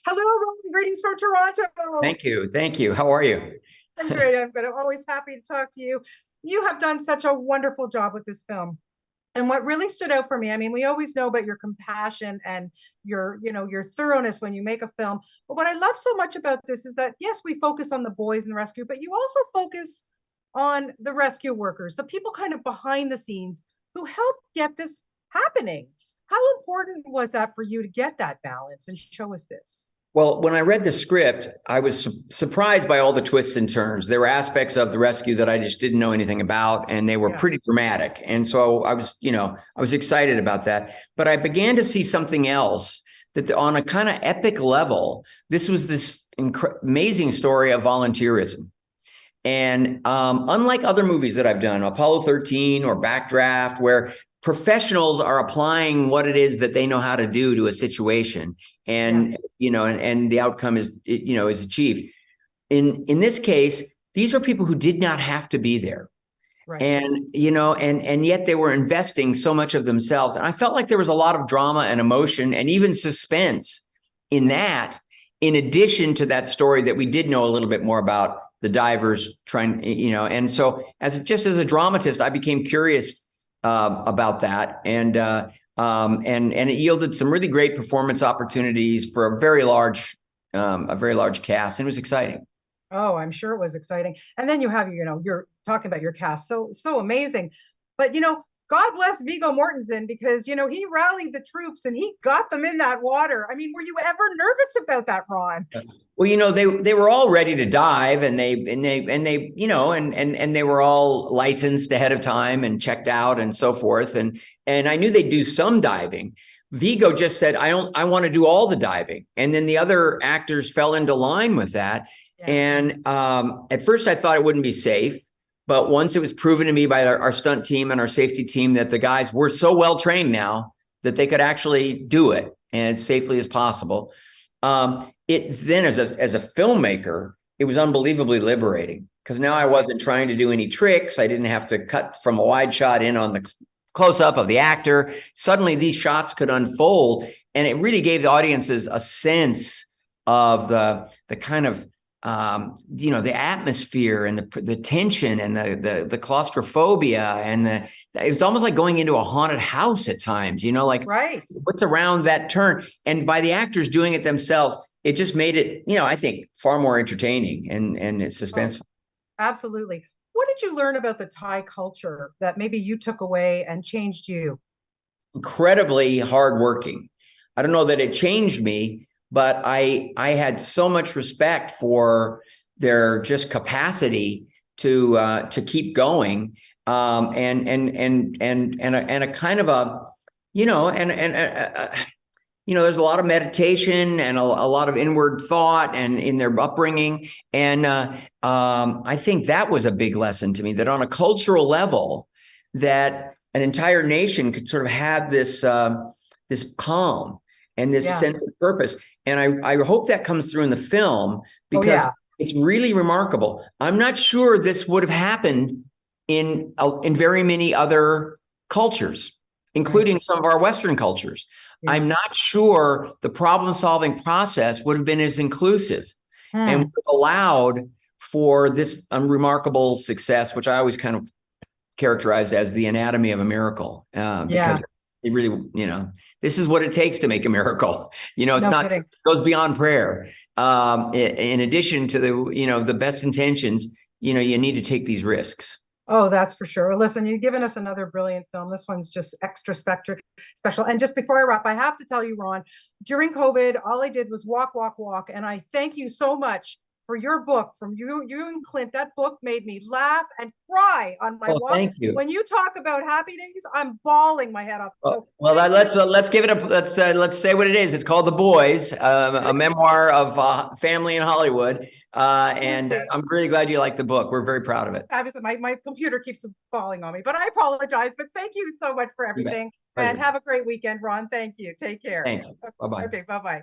Hello, Ron. Greetings from Toronto. Thank you. Thank you. How are you? I'm great. I'm always happy to talk to you. You have done such a wonderful job with this film. And what really stood out for me, I mean, we always know about your compassion and your thoroughness when you make a film. But what I love so much about this is that, yes, we focus on the boys in the rescue, but you also focus on the rescue workers, the people kind of behind the scenes who helped get this happening. How important was that for you to get that balance and show us this? Well, when I read the script, I was surprised by all the twists and turns. There were aspects of the rescue that I just didn't know anything about, and they were pretty dramatic. And so I was excited about that. But I began to see something else that on a kind of epic level, this was this amazing story of volunteerism. And unlike other movies that I've done, Apollo 13 or Backdraft, where professionals are applying what it is that they know how to do to a situation, and and the outcome is is achieved. In this case, these were people who did not have to be there. Right. And and yet they were investing so much of themselves. And I felt like there was a lot of drama and emotion and even suspense in that, in addition to that story that we did know a little bit more about the divers trying, and so as a dramatist, I became curious about that, and it yielded some really great performance opportunities for a very large cast, and it was exciting. Oh, I'm sure it was exciting. And then you have, you're talking about your cast, so amazing. But God bless Viggo Mortensen, because he rallied the troops and he got them in that water. I mean, were you ever nervous about that, Ron? Well, they were all ready to dive, and they were all licensed ahead of time and checked out and so forth. And I knew they'd do some diving. Viggo just said, I want to do all the diving. And then the other actors fell into line with that. Yeah. And at first I thought it wouldn't be safe. But once it was proven to me by our stunt team and our safety team that the guys were so well trained now that they could actually do it as safely as possible. It then, as a filmmaker, it was unbelievably liberating, because now I wasn't trying to do any tricks. I didn't have to cut from a wide shot in on the close up of the actor. Suddenly these shots could unfold, and it really gave the audiences a sense of the kind of the atmosphere and the tension and the claustrophobia, and it was almost like going into a haunted house at times, like right. What's around that turn. And by the actors doing it themselves, it just made it, I think, far more entertaining and it's suspenseful. Oh, absolutely. What did you learn about the Thai culture that maybe you took away and changed you? Incredibly hardworking. I don't know that it changed me, but I had so much respect for their just capacity to keep going, and a kind of a there's a lot of meditation and a lot of inward thought and in their upbringing, and I think that was a big lesson to me, that on a cultural level, that an entire nation could sort of have this calm and this sense of purpose. And I hope that comes through in the film, because it's really remarkable. I'm not sure this would have happened in very many other cultures, including some of our Western cultures. Yeah. I'm not sure the problem-solving process would have been as inclusive and would have allowed for this remarkable success, which I always kind of characterized as the anatomy of a miracle, because it really, this is what it takes to make a miracle. It goes beyond prayer. In addition to the best intentions, you need to take these risks. Oh, that's for sure. Well, listen, you've given us another brilliant film. This one's just extra special. And just before I wrap, I have to tell you, Ron, during COVID, all I did was walk, walk, walk. And I thank you so much for your book, from you and Clint. That book made me laugh and cry on my walk. Thank you. When you talk about happy days, I'm bawling my head off. Well, let's give it let's say what it is. It's called The Boys, a memoir of family in Hollywood. And I'm really glad you like the book. We're very proud of it. Obviously, my computer keeps falling on me, but I apologize. But thank you so much for everything. And have a great weekend, Ron. Thank you. Take care. Thanks. Bye-bye. Okay, bye-bye.